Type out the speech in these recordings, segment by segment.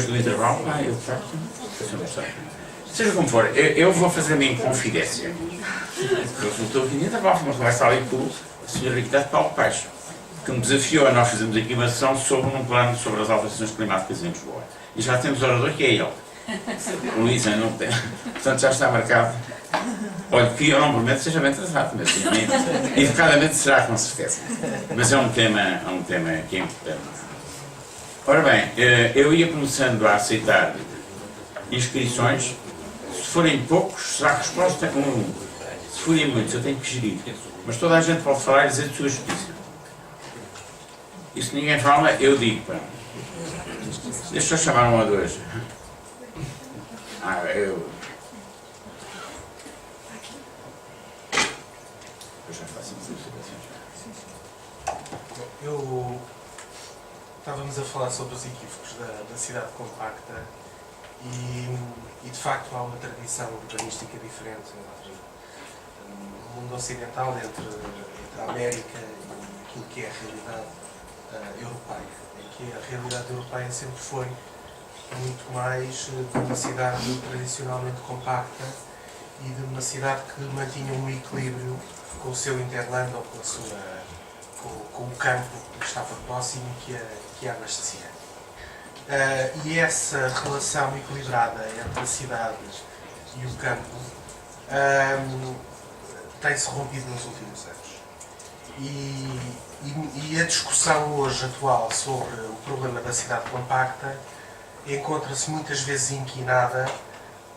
depois do intervalo, eu trato. Seja como for, eu vou fazer a minha confidência. Eu estou aqui no intervalo, vamos conversar ali com o Sr. Arquiteto Paulo Peixo, que me desafiou a nós fazermos aqui uma sessão sobre um plano sobre as alterações climáticas em Lisboa. E já temos orador que é ele. O Luísa não tem. Portanto, já está marcado. Olha, que eu não prometo que seja bem tratado, mas educadamente será com certeza. Mas é um tema que é importante. Ora bem, eu ia começando a aceitar inscrições. Se forem poucos, será a resposta um. Se forem muitos, eu tenho que gerir. Mas toda a gente pode falar e dizer de sua justiça. E se ninguém fala, eu digo. Pá. Deixa eu chamar um a dois. Eu já faço as observações. Estávamos a falar sobre os equívocos da cidade compacta e de facto há uma tradição urbanística diferente no mundo ocidental entre a América e aquilo que é a realidade europeia, em que a realidade europeia sempre foi muito mais de uma cidade tradicionalmente compacta e de uma cidade que mantinha um equilíbrio com o seu interland ou com o campo que estava próximo que a abastecia. E essa relação equilibrada entre as cidades e o campo tem-se rompido nos últimos anos. E a discussão hoje atual sobre o problema da cidade compacta encontra-se muitas vezes inquinada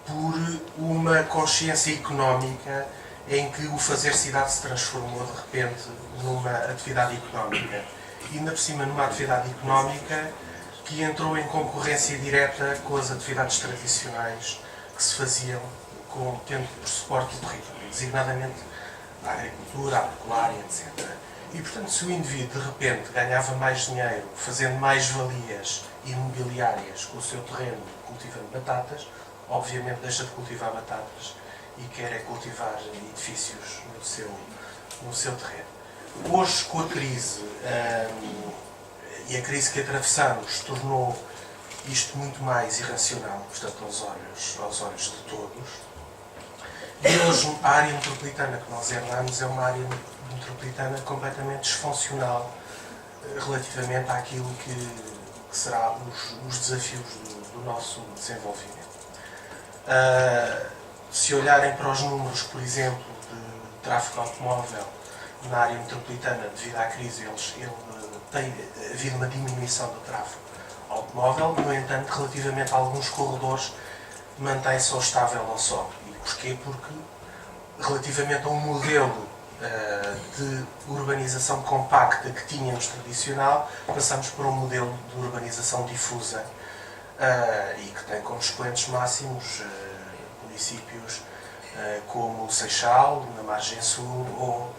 por uma consciência económica em que o fazer cidade se transformou de repente numa atividade económica. E ainda por cima numa atividade económica que entrou em concorrência direta com as atividades tradicionais que se faziam tendo por suporte o território, designadamente a agricultura, a pecuária, etc. E portanto, se o indivíduo de repente ganhava mais dinheiro fazendo mais valias imobiliárias com o seu terreno cultivando batatas, obviamente deixa de cultivar batatas e quer cultivar edifícios no seu terreno. Hoje, com a crise e a crise que atravessamos tornou isto muito mais irracional, portanto, aos olhos de todos. E hoje a área metropolitana que nós herdamos é uma área metropolitana completamente disfuncional relativamente àquilo que será os desafios do nosso desenvolvimento. Se olharem para os números, por exemplo, de tráfego automóvel na área metropolitana devido à crise, tem havido uma diminuição do tráfego automóvel, no entanto, relativamente a alguns corredores, mantém-se ou estável ou sobe. E porquê? Porque, relativamente a um modelo de urbanização compacta que tínhamos tradicional, passamos para um modelo de urbanização difusa e que tem como expoentes máximos municípios como Seixal, na margem sul, ou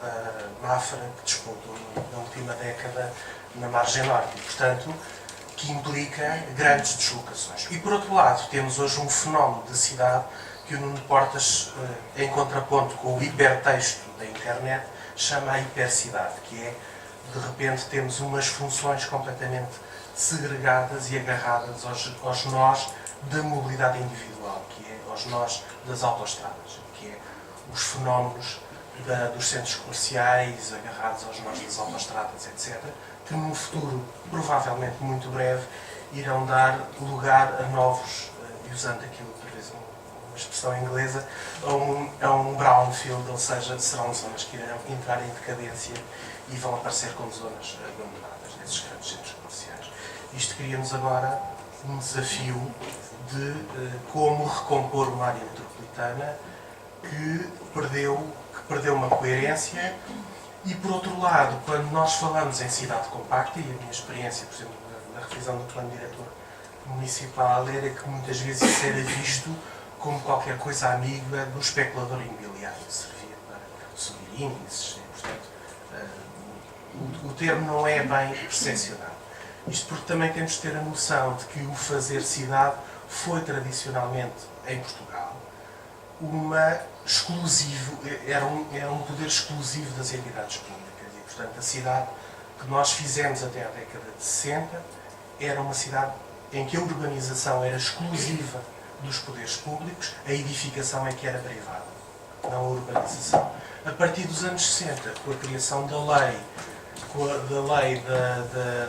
Mafra, que despontou na última década na margem norte. E, portanto, que implica grandes deslocações. E, por outro lado, temos hoje um fenómeno de cidade que o Nuno Portas, em contraponto com o hipertexto da internet, chama a hipercidade, que é, de repente, temos umas funções completamente segregadas e agarradas aos nós da mobilidade individual, que é aos nós das autoestradas, que é os fenómenos dos centros comerciais agarrados aos nós das autoestradas, etc., que num futuro, provavelmente muito breve, irão dar lugar a novos, e usando aquilo, talvez uma expressão inglesa, a um brownfield, ou seja, serão zonas que irão entrar em decadência e vão aparecer como zonas abandonadas nesses grandes centros comerciais. Isto cria-nos agora um desafio de como recompor uma área metropolitana que perdeu uma coerência. E, por outro lado, quando nós falamos em cidade compacta, e a minha experiência, por exemplo, na revisão do plano diretor municipal, era que muitas vezes isso era visto como qualquer coisa amiga do especulador imobiliário, que servia para subir índices. E, portanto, o termo não é bem percepcionado. Isto porque também temos de ter a noção de que o fazer cidade foi tradicionalmente, em Portugal, era um poder exclusivo das entidades públicas e, portanto, a cidade que nós fizemos até a década de 60 era uma cidade em que a urbanização era exclusiva dos poderes públicos, a edificação é que era privada, não a urbanização. A partir dos anos 60, com a criação da lei,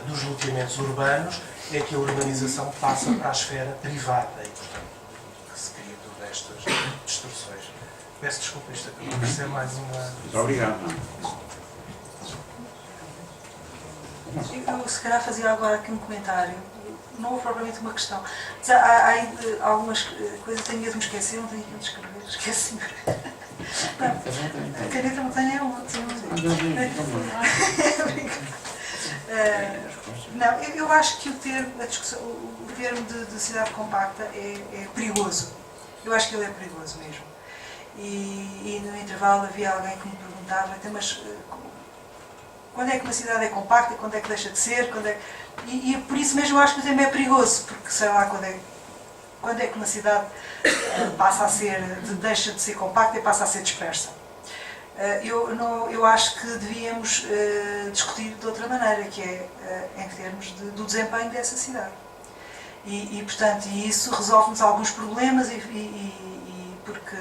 dos loteamentos urbanos, é que a urbanização passa para a esfera privada e, portanto, que se cria todas estas distorções. Peço desculpa, isto acabou por ser mais uma... Muito obrigado. Eu, se calhar, fazia agora aqui um comentário. Não houve propriamente uma questão. Mas há algumas coisas que tenho medo de me esquecer, não tenho que me escrever, esqueci-me. A caneta não tenho nenhuma. Não, eu acho que o termo de cidade compacta é perigoso. Eu acho que ele é perigoso mesmo. E no intervalo havia alguém que me perguntava, mas quando é que uma cidade é compacta, quando é que deixa de ser, e por isso mesmo eu acho que o tema é perigoso, porque sei lá quando é que uma cidade passa a ser, deixa de ser compacta e passa a ser dispersa. Eu acho que devíamos discutir de outra maneira, que é em termos do desempenho dessa cidade. Portanto, isso resolve-nos alguns problemas porque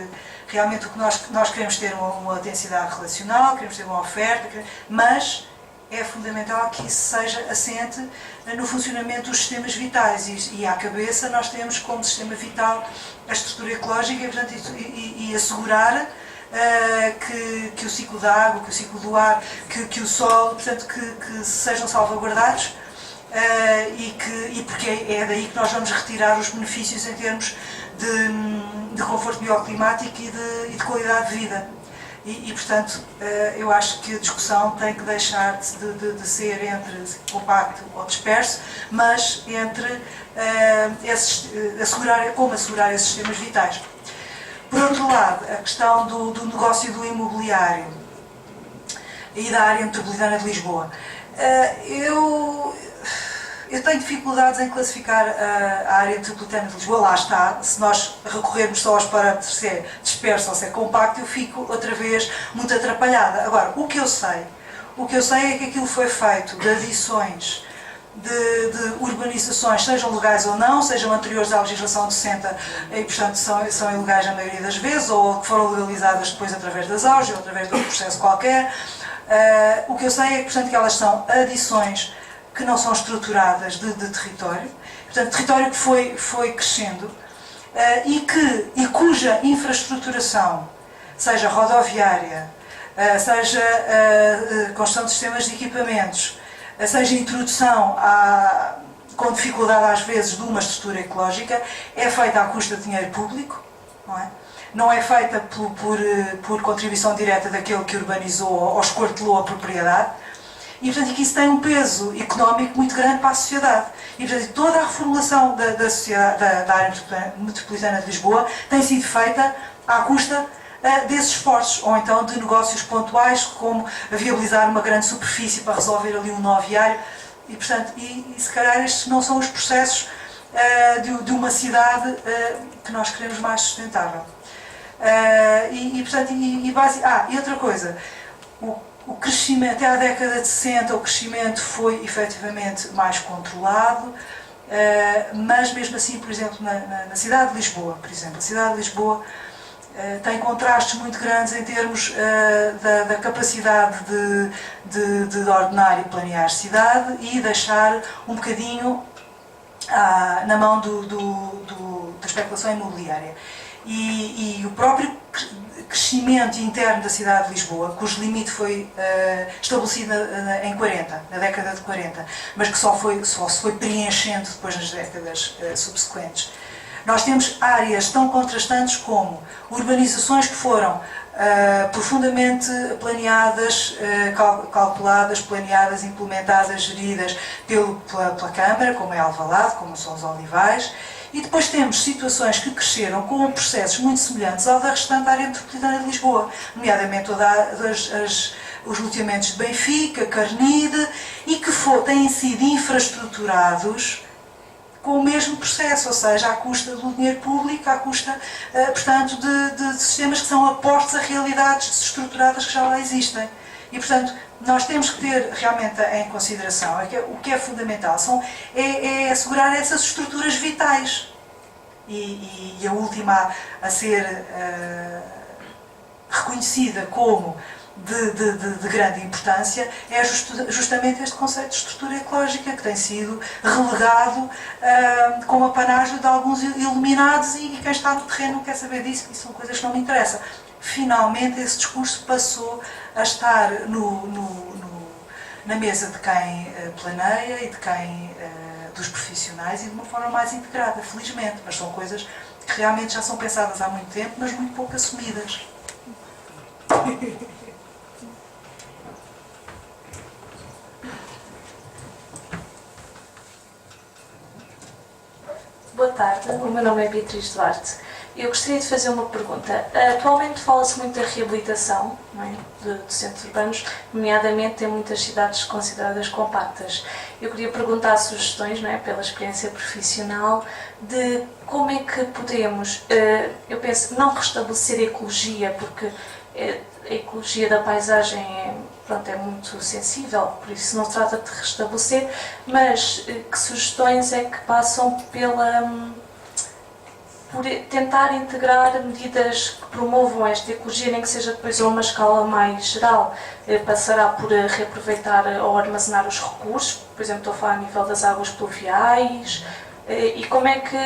realmente o que nós queremos ter uma densidade relacional, queremos ter uma oferta, mas é fundamental que isso seja assente no funcionamento dos sistemas vitais e à cabeça nós temos como sistema vital a estrutura ecológica e, portanto, assegurar que o ciclo da água, que o ciclo do ar, que o solo, portanto, que sejam salvaguardados porque é daí que nós vamos retirar os benefícios em termos de conforto bioclimático e de qualidade de vida. Portanto, eu acho que a discussão tem que deixar de ser entre compacto ou disperso, mas entre como assegurar esses sistemas vitais. Por outro lado, a questão do negócio do imobiliário e da área metropolitana de Lisboa. Eu tenho dificuldades em classificar a área metropolitana de Lisboa, lá está, se nós recorrermos só aos parâmetros de ser disperso ou ser compacto, eu fico outra vez muito atrapalhada. Agora, o que eu sei é que aquilo foi feito de adições de urbanizações, sejam legais ou não, sejam anteriores à legislação de 60 e, portanto, são ilegais na maioria das vezes, ou que foram legalizadas depois através das auges ou através de um processo qualquer. O que eu sei é que, portanto, que elas são adições que não são estruturadas de território, portanto, território que foi crescendo e cuja infraestruturação, seja rodoviária, seja construção de sistemas de equipamentos, seja introdução com dificuldade às vezes de uma estrutura ecológica, é feita à custa de dinheiro público, não é? Não é feita por contribuição direta daquele que urbanizou ou esquartelou a propriedade. E, portanto, que isso tem um peso económico muito grande para a sociedade. E, portanto, toda a reformulação da área metropolitana de Lisboa tem sido feita à custa desses esforços, ou então de negócios pontuais, como viabilizar uma grande superfície para resolver ali um nó viário. E, portanto, se calhar estes não são os processos de uma cidade que nós queremos mais sustentável. E outra coisa, o crescimento, até à década de 60, o crescimento foi efetivamente mais controlado, mas mesmo assim, por exemplo, na cidade de Lisboa, a cidade de Lisboa tem contrastes muito grandes em termos da capacidade de ordenar e planear a cidade e deixar um bocadinho na mão da especulação imobiliária. E o próprio crescimento interno da cidade de Lisboa, cujo limite foi estabelecido na década de 40, mas que só se foi preenchendo depois nas décadas subsequentes. Nós temos áreas tão contrastantes como urbanizações que foram profundamente planeadas, calculadas, planeadas, implementadas, geridas pela Câmara, como é Alvalade, como são os Olivais, e depois temos situações que cresceram com processos muito semelhantes ao da restante área metropolitana de Lisboa, nomeadamente os loteamentos de Benfica, Carnide, e que têm sido infraestruturados com o mesmo processo, ou seja, à custa do dinheiro público, à custa, portanto, de sistemas que são aportes a realidades desestruturadas que já lá existem. E, E, portanto, nós temos que ter realmente em consideração o que é fundamental é assegurar essas estruturas vitais. E a última a ser reconhecida como de grande importância é justamente este conceito de estrutura ecológica, que tem sido relegado como apanágio de alguns iluminados, e quem está no terreno quer saber disso, e são coisas que não me interessam. Finalmente esse discurso passou a estar na mesa de quem planeia e de quem dos profissionais, e de uma forma mais integrada, felizmente, mas são coisas que realmente já são pensadas há muito tempo, mas muito pouco assumidas. Boa tarde, o meu nome é Beatriz Duarte. Eu gostaria de fazer uma pergunta. Atualmente fala-se muito da reabilitação, não é, de centros urbanos, nomeadamente em muitas cidades consideradas compactas. Eu queria perguntar sugestões, não é, pela experiência profissional, de como é que podemos, eu penso, não restabelecer a ecologia, porque a ecologia da paisagem é muito sensível, por isso não se trata de restabelecer, mas que sugestões é que passam por tentar integrar medidas que promovam esta ecologia, nem que seja depois a uma escala mais geral. Passará por reaproveitar ou armazenar os recursos, por exemplo, estou a falar a nível das águas pluviais, e como é que,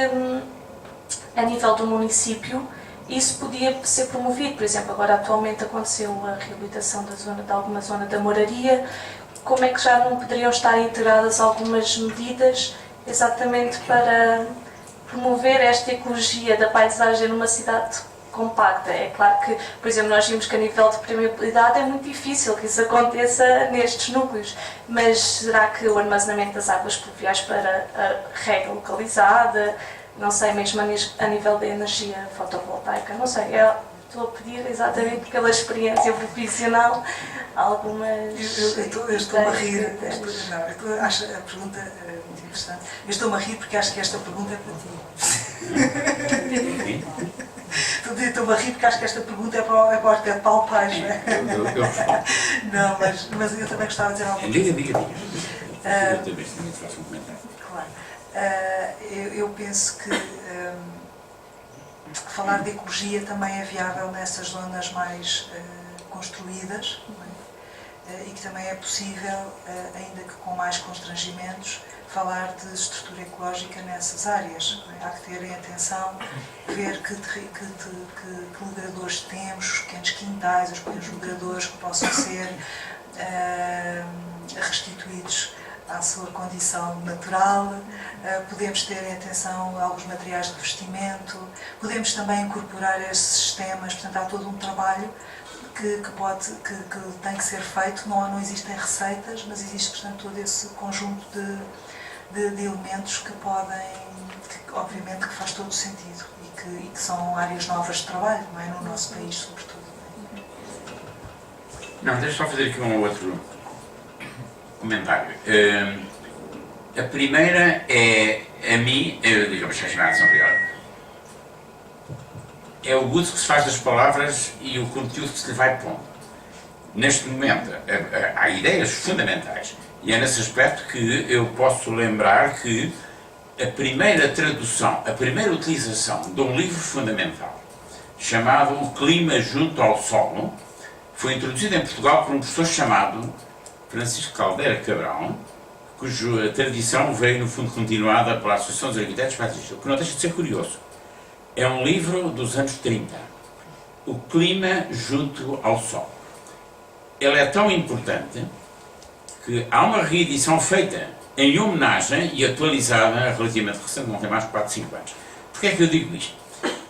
a nível do município, isso podia ser promovido. Por exemplo, agora atualmente aconteceu a reabilitação de alguma zona da moraria, como é que já não poderiam estar integradas algumas medidas exatamente para promover esta ecologia da paisagem numa cidade compacta? É claro que, por exemplo, nós vimos que a nível de permeabilidade é muito difícil que isso aconteça nestes núcleos, mas será que o armazenamento das águas pluviais para a rega localizada, não sei, mesmo a nível da energia fotovoltaica, não sei, estou a pedir exatamente pela experiência profissional algumas... Eu estou-me a rir, acho a pergunta muito interessante. Eu estou-me a rir porque acho que esta pergunta é para ti. Estou-me a rir porque acho que esta pergunta é para o arquiteto Paulo Paes, não é? Não, mas eu também gostava de dizer alguma coisa. Diga. Eu também faço um comentário. Claro. Eu penso que falar de ecologia também é viável nessas zonas mais construídas, não é? E que também é possível, ainda que com mais constrangimentos, falar de estrutura ecológica nessas áreas. Não é? Há que terem atenção, ver que migradores temos, os pequenos quintais, os pequenos migradores que possam ser restituídos à sua condição natural. Podemos ter em atenção alguns materiais de revestimento, podemos também incorporar esses sistemas, portanto há todo um trabalho que tem que ser feito, não existem receitas, mas existe, portanto, todo esse conjunto de elementos que obviamente que faz todo o sentido e que são áreas novas de trabalho, não é? No nosso país, sobretudo. Não, deixa eu só fazer aqui um outro comentário. A primeira é, a mim, digamos, a geração real. É o uso que se faz das palavras e o conteúdo que se lhe vai pondo. Neste momento, há ideias fundamentais. E é nesse aspecto que eu posso lembrar que a primeira tradução, a primeira utilização de um livro fundamental, chamado O Clima Junto ao Solo, foi introduzido em Portugal por um professor chamado Francisco Caldeira Cabral, cuja tradição veio, no fundo, continuada pela Associação dos Arquitetos Paisagista, o que não deixa de ser curioso. É um livro dos anos 30, O Clima Junto ao Sol. Ele é tão importante que há uma reedição feita em homenagem e atualizada relativamente recente, não tem mais de 4, 5 anos. Porquê é que eu digo isto?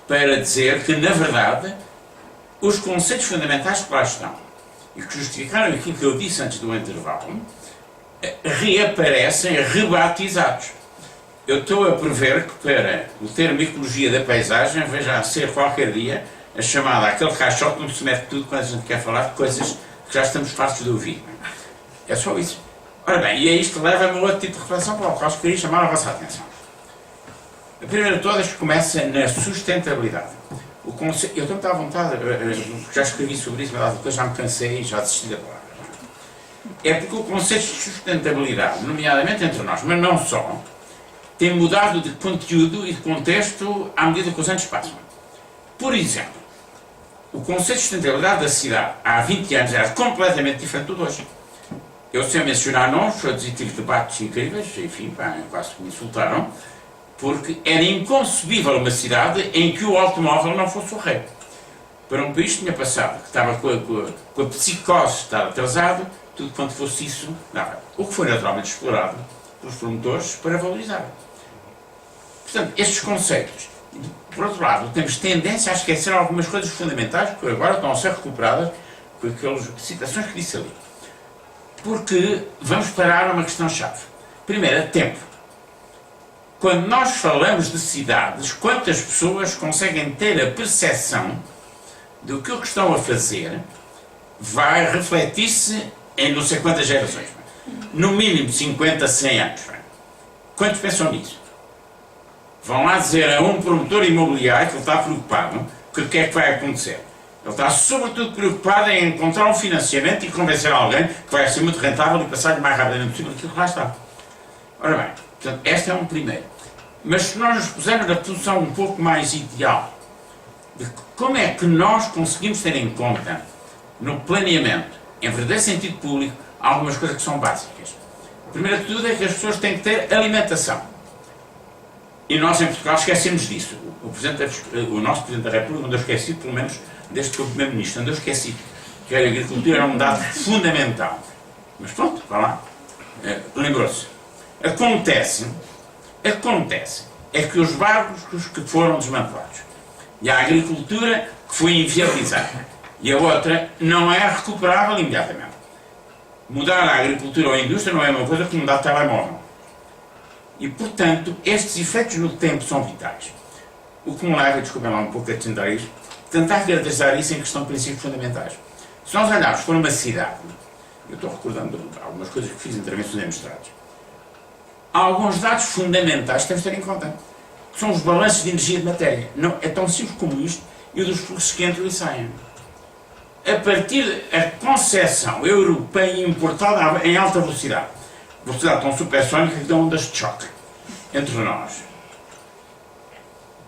Para dizer que, na verdade, os conceitos fundamentais que lá estão e que justificaram aquilo que eu disse antes do intervalo, reaparecem rebatizados. Eu estou a prever que para o termo ecologia da paisagem veja a ser qualquer dia a chamada aquele caixote onde se mete tudo quando a gente quer falar de coisas que já estamos fartos de ouvir. É só isso. Ora bem, e é isto que leva-me a outro tipo de reflexão para o qual queria chamar a vossa atenção. A primeira de todas começa na sustentabilidade. Eu estou muito à vontade, já escrevi sobre isso, mas depois já me cansei e já desisti da palavra. é porque o conceito de sustentabilidade, nomeadamente entre nós, mas não só, tem mudado de conteúdo e de contexto à medida que os anos passam. Por exemplo, o conceito de sustentabilidade da cidade há 20 anos era completamente diferente do de hoje. Eu, sem mencionar nomes, tive debates incríveis, enfim, quase que me insultaram, porque era inconcebível uma cidade em que o automóvel não fosse o rei. Para um país que tinha passado, que estava com a psicose de estar atrasado, tudo quanto fosse isso, nada. O que foi naturalmente explorado pelos promotores para valorizar. Portanto, estes conceitos. Por outro lado, temos tendência a esquecer algumas coisas fundamentais que agora estão a ser recuperadas com aquelas citações que disse ali. Porque vamos parar uma questão-chave. Primeiro, é tempo. Quando nós falamos de cidades, quantas pessoas conseguem ter a percepção de que o que estão a fazer vai refletir-se em não sei quantas gerações? No mínimo 50, 100 anos. Quantos pensam nisso? Vão lá dizer a um promotor imobiliário que ele está preocupado que o que é que vai acontecer. Ele está sobretudo preocupado em encontrar um financiamento e convencer alguém que vai ser muito rentável e passar-lhe mais rapidamente possível aquilo que lá está. Ora bem, portanto, este é um primeiro. Mas se nós nos pusermos na posição um pouco mais ideal de como é que nós conseguimos ter em conta no planeamento, em verdadeiro sentido público, algumas coisas que são básicas. A primeira de tudo é que as pessoas têm que ter alimentação. E nós em Portugal esquecemos disso. O nosso Presidente da República andou esquecido, pelo menos desde que foi Primeiro-Ministro, andou esquecido que a agricultura era um dado fundamental. Mas pronto, vá lá. Lembrou-se. Acontece é que os barcos que foram desmantelados e a agricultura que foi inviabilizada e a outra não é recuperável imediatamente. Mudar a agricultura ou a indústria não é uma coisa que mudar o telemóvel. E, portanto, estes efeitos no tempo são vitais. O que me leva, desculpem lá um pouco a acrescentar isto, tentar caracterizar isso em questão de princípios fundamentais. Se nós olharmos para uma cidade, eu estou recordando algumas coisas que fiz em intervenções em mestrados, há alguns dados fundamentais que temos de ter em conta, que são os balanços de energia de matéria. Não, é tão simples como isto e o dos fluxos que entram e saem. A partir da concepção europeia importada em alta velocidade tão supersónica que dão ondas de choque entre nós.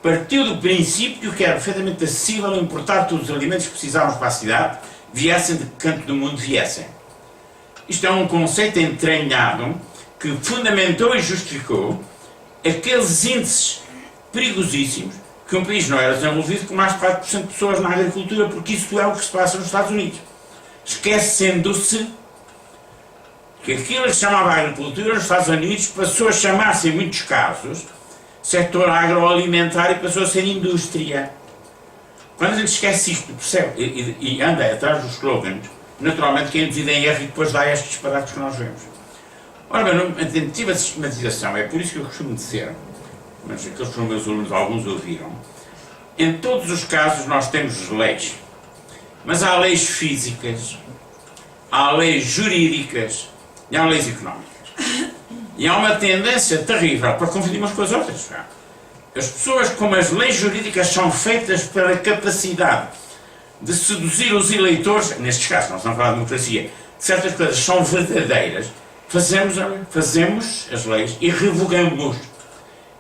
Partiu do princípio que era perfeitamente acessível importar todos os alimentos que precisávamos para a cidade, viessem de que canto do mundo viessem. Isto é um conceito entranhado que fundamentou e justificou aqueles índices perigosíssimos que um país não era desenvolvido com mais de 4% de pessoas na agricultura, porque isso é o que se passa nos Estados Unidos. Esquecendo-se que aquilo que se chamava agricultura nos Estados Unidos passou a chamar-se, em muitos casos, setor agroalimentar e passou a ser indústria. Quando a gente esquece isto, percebe, e anda atrás dos slogans, naturalmente quem divide em erro e depois dá estes disparates que nós vemos. Ora bem, a tentativa de sistematização, é por isso que eu costumo dizer, mas aqueles que são meus alunos, alguns ouviram, em todos os casos nós temos leis, mas há leis físicas, há leis jurídicas e há leis económicas. E há uma tendência terrível para confundir umas com as outras. As pessoas, como as leis jurídicas são feitas pela capacidade de seduzir os eleitores, nestes casos, não estamos a falar de democracia, certas coisas são verdadeiras, fazemos as leis e revogamos.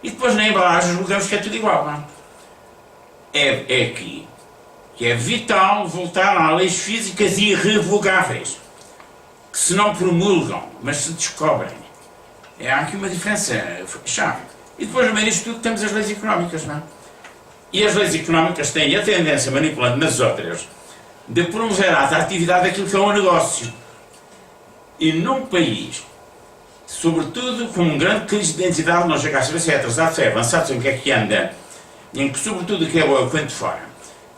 E depois na embalagem julgamos que é tudo igual. Não? É aqui que é vital voltar a leis físicas irrevogáveis, que se não promulgam, mas se descobrem. Há aqui uma diferença chave. E depois, no meio disto tudo, temos as leis económicas, não é? E as leis económicas têm a tendência, manipulando nas outras, de promover a atratividade daquilo que é um negócio. E num país, sobretudo com uma grande crise de identidade, não chega a saber se é atrasado, se é avançado, se o que é que anda, em que, sobretudo, o que é o quanto fora,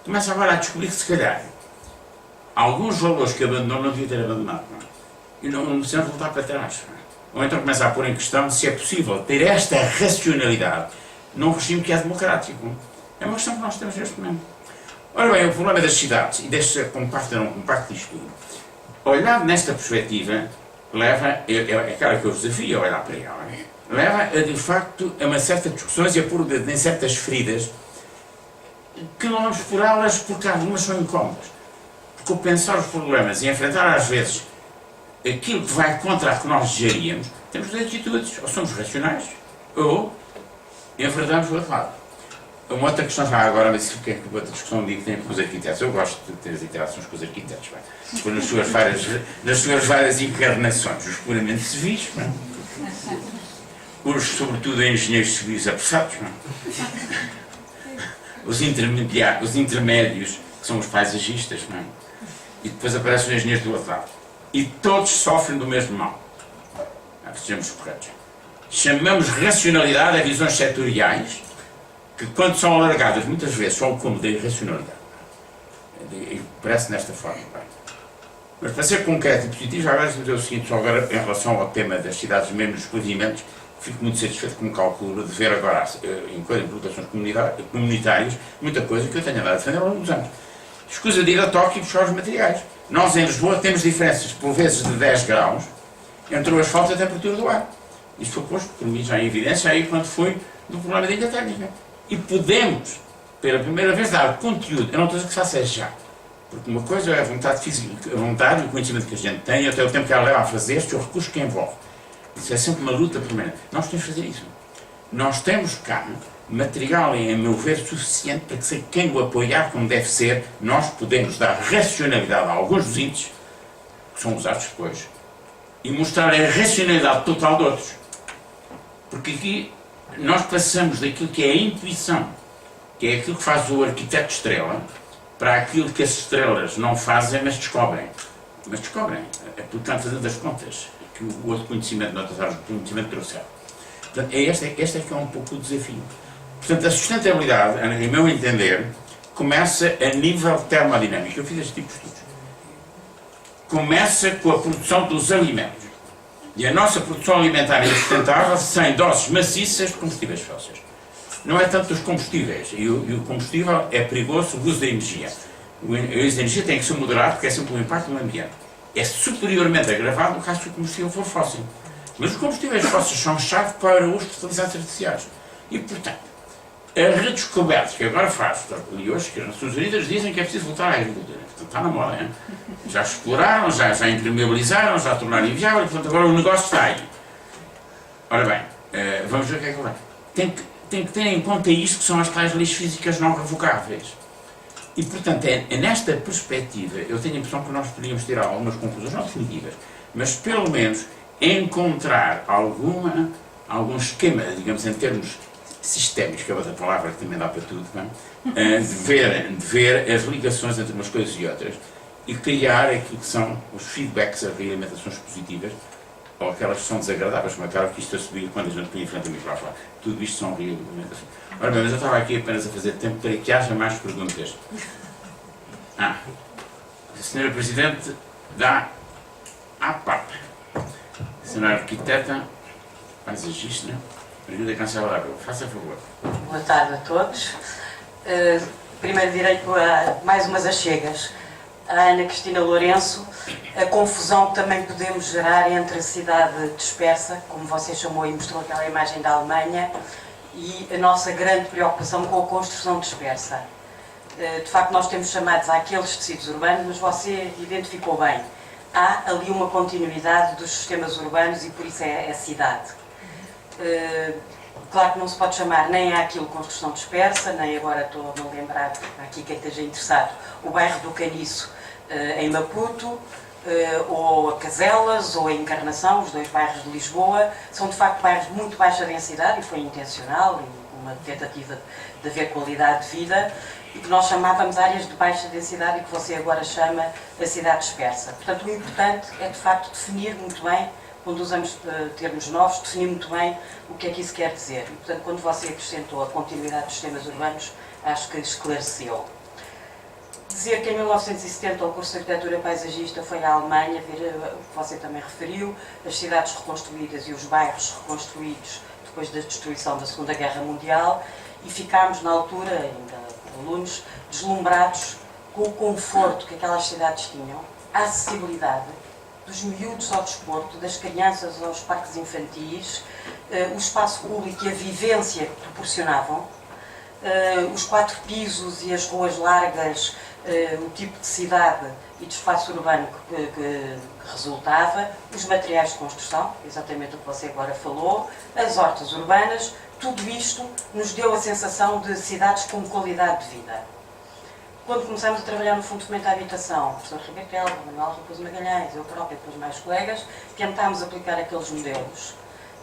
começa agora a descobrir que, se calhar, alguns valores que abandonou não devia ter abandonado, não é? E não precisamos voltar para trás, não é? Ou então começa a pôr em questão se é possível ter esta racionalidade num regime que é democrático. É uma questão que nós temos neste momento. Ora bem, o problema das cidades, e deste compacto disto tudo, olhado nesta perspectiva, leva, é aquela que eu vos desafio a olhar para ela, leva a, de facto, a uma certa discussões e a pôr o dedo em certas feridas que não vamos explorá-las porque algumas são incómodas. Porque o pensar os problemas e enfrentar às vezes aquilo que vai contra a que nós desejaríamos, temos duas atitudes. Ou somos racionais, ou enverdamos o outro lado. Uma outra questão já agora, mas isso é outra discussão que tem com os arquitetos. Eu gosto de ter as interações com os arquitetos, nas suas várias encarnações, os puramente civis, os, sobretudo, engenheiros civis apressados, os intermédios, que são os paisagistas, e depois aparecem os engenheiros do outro lado. E todos sofrem do mesmo mal. Sejamos corretos. Chamamos racionalidade a visões setoriais, que quando são alargadas, muitas vezes são como da irracionalidade. E parece desta forma. Mas para ser concreto e positivo, já agora dizer o seguinte, só agora em relação ao tema das cidades mesmo dos planeamentos, fico muito satisfeito com o cálculo de ver agora, em implementações comunitárias, muita coisa que eu tenho andado a defender ao longo dos anos. Escusa de ir a Tóquio e buscar os materiais. Nós em Lisboa temos diferenças, por vezes, de 10 graus entre o asfalto e a temperatura do ar. Isto foi posto por mim já em evidência aí quando foi do problema da ilha térmica. E podemos, pela primeira vez, dar conteúdo. Eu não estou a dizer que se faça já. Porque uma coisa é a vontade física, a vontade e o conhecimento que a gente tem, e até o tempo que ela leva a fazer, este é o recurso que envolve. Isso é sempre uma luta permanente. Nós temos que fazer isso. Nós temos cá material, a meu ver, suficiente para que quem o apoiar como deve ser, nós podemos dar racionalidade a alguns dos índices, que são usados depois, e mostrar a racionalidade total de outros. Porque aqui nós passamos daquilo que é a intuição, que é aquilo que faz o arquiteto estrela, para aquilo que as estrelas não fazem, mas descobrem. Mas descobrem, é portanto fazendo as contas, que o outro conhecimento, noutras áreas do conhecimento trouxeram. Portanto, este é que é um pouco o desafio. Portanto, a sustentabilidade, em meu entender, começa a nível termodinâmico. Eu fiz este tipo de estudos. Começa com a produção dos alimentos. E a nossa produção alimentar é sustentável sem doses maciças de combustíveis fósseis. Não é tanto dos combustíveis. E o combustível é perigoso o uso da energia. O uso da energia tem que ser moderado porque é sempre um impacto no ambiente. É superiormente agravado no caso se o combustível for fóssil. Mas os combustíveis fósseis são chave para os fertilizantes artificiais. E, portanto, a redescoberta que agora faz, e hoje que as Nações Unidas dizem que é preciso voltar à agricultura. Portanto, está na moda, hein? Já exploraram, já impermeabilizaram, já tornaram inviável, portanto agora o negócio está aí. Ora bem, vamos ver o que é que vai. Tem que ter em conta isto que são as tais leis físicas não revogáveis. E, portanto, é nesta perspectiva, eu tenho a impressão que nós poderíamos tirar algumas conclusões, não definitivas, mas pelo menos encontrar algum esquema, digamos, em termos sistémicos, que é outra palavra que também dá para tudo, de ver as ligações entre umas coisas e outras e criar aquilo que são os feedbacks, as realimentações positivas ou aquelas que são desagradáveis, como aquela que isto a subir quando a gente põe em frente a mim para falar. Tudo isto são realimentações. Ora bem, mas eu estava aqui apenas a fazer tempo para que haja mais perguntas. A Senhora Presidente dá à parte. A Senhora Arquiteta, paisagista, Margarida Cancela da Rua. Faça favor. Boa tarde a todos. Primeiro direito a mais umas achegas. A Ana Cristina Lourenço, a confusão que também podemos gerar entre a cidade dispersa, como você chamou e mostrou aquela imagem da Alemanha, e a nossa grande preocupação com a construção dispersa. De facto, nós temos chamados àqueles tecidos urbanos, mas você identificou bem. Há ali uma continuidade dos sistemas urbanos e por isso é a cidade. Claro que não se pode chamar nem àquilo construção dispersa, nem agora estou a me lembrar, aqui quem esteja interessado, o bairro do Caniço em Maputo, ou a Caselas, ou a Encarnação, os dois bairros de Lisboa, são de facto bairros de muito baixa densidade, e foi intencional, e uma tentativa de haver qualidade de vida, e que nós chamávamos áreas de baixa densidade e que você agora chama a cidade dispersa. Portanto, o importante é de facto definir muito bem, quando usamos termos novos, definir muito bem o que é que isso quer dizer. E, portanto, quando você acrescentou a continuidade dos sistemas urbanos, acho que esclareceu. Dizer que em 1970 o curso de Arquitetura Paisagista foi à Alemanha, ver o que você também referiu, as cidades reconstruídas e os bairros reconstruídos depois da destruição da Segunda Guerra Mundial, e ficámos na altura, ainda alunos, deslumbrados com o conforto que aquelas cidades tinham, a acessibilidade dos miúdos ao desporto, das crianças aos parques infantis, o espaço público e a vivência que proporcionavam, os 4 pisos e as ruas largas, o tipo de cidade e de espaço urbano que resultava, os materiais de construção, exatamente o que você agora falou, as hortas urbanas, tudo isto nos deu a sensação de cidades com qualidade de vida. Quando começámos a trabalhar no Fundo de Fomento à Habitação, o professor Ribeiro Telva, Manuel Raposo Magalhães, eu própria e depois mais colegas, tentámos aplicar aqueles modelos.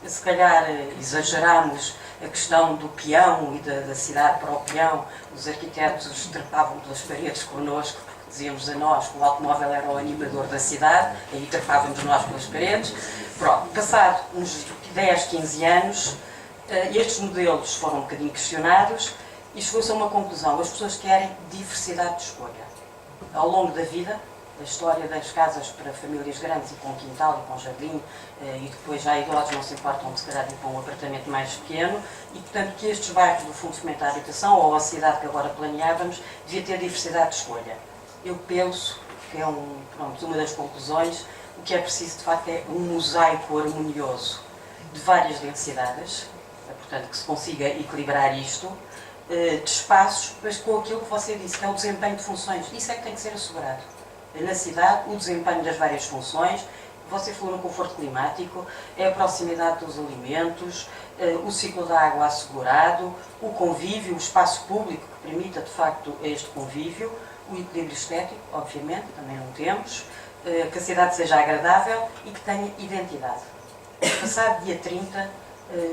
Se calhar exagerámos a questão do peão e da cidade para o peão, os arquitetos trepavam pelas paredes connosco, porque dizíamos a nós que o automóvel era o animador da cidade, aí trepávamos nós pelas paredes. Pronto, passado uns 10, 15 anos, estes modelos foram um bocadinho questionados e chegou-se a uma conclusão: as pessoas querem diversidade de escolha. Ao longo da vida, a história das casas para famílias grandes e com quintal e com jardim, e depois já idosos não se importam de se calhar ir para um apartamento mais pequeno, e portanto que estes bairros do Fundo de Fomento à Habitação, ou a cidade que agora planeávamos, devia ter diversidade de escolha. Eu penso que é uma das conclusões. O que é preciso de facto é um mosaico harmonioso de várias densidades, portanto que se consiga equilibrar isto, de espaços, mas com aquilo que você disse, que é o desempenho de funções. Isso é que tem que ser assegurado. Na cidade, o desempenho das várias funções, você falou no conforto climático, é a proximidade dos alimentos, o ciclo da água assegurado, o convívio, o espaço público que permita de facto este convívio, o equilíbrio estético, obviamente, também não temos, que a cidade seja agradável e que tenha identidade. Passado dia 30,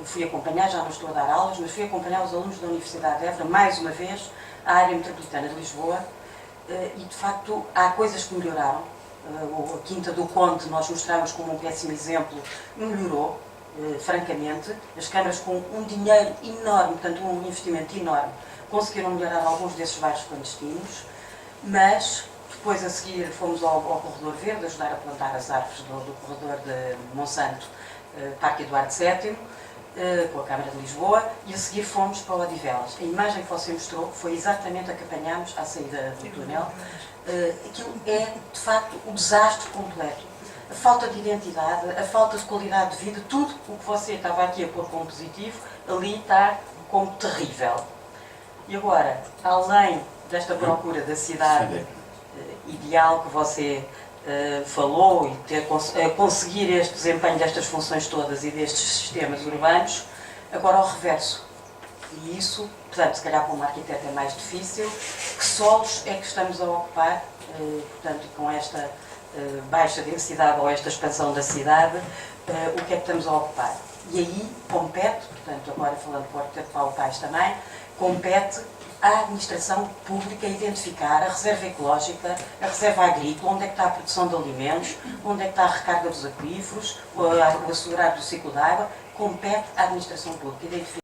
fui acompanhar, já não estou a dar aulas, mas fui acompanhar os alunos da Universidade de Évora, mais uma vez, à área metropolitana de Lisboa, e de facto há coisas que melhoraram. A Quinta do Conde, nós mostramos como um péssimo exemplo, melhorou, francamente. As câmaras com um dinheiro enorme, portanto um investimento enorme, conseguiram melhorar alguns desses bairros clandestinos, mas depois a seguir fomos ao Corredor Verde, ajudar a plantar as árvores do Corredor de Monsanto, Parque Eduardo VII, com a Câmara de Lisboa, e a seguir fomos para o Odivelas. A imagem que você mostrou foi exatamente a que apanhámos à saída do túnel. Aquilo é, de facto, o desastre completo. A falta de identidade, a falta de qualidade de vida, tudo o que você estava aqui a pôr como positivo, ali está como terrível. E agora, além desta procura da cidade ideal que você falou e ter, conseguir este desempenho destas funções todas e destes sistemas urbanos, agora ao reverso. E isso, portanto, se calhar para um arquiteto é mais difícil. Que solos é que estamos a ocupar, portanto, com esta baixa densidade ou esta expansão da cidade, o que é que estamos a ocupar? E aí compete, portanto, agora falando para o arquiteto Paulo Paes também, compete à administração pública identificar a reserva ecológica, a reserva agrícola, onde é que está a produção de alimentos, onde é que está a recarga dos aquíferos, o assegurar do ciclo da água, compete à administração pública identificar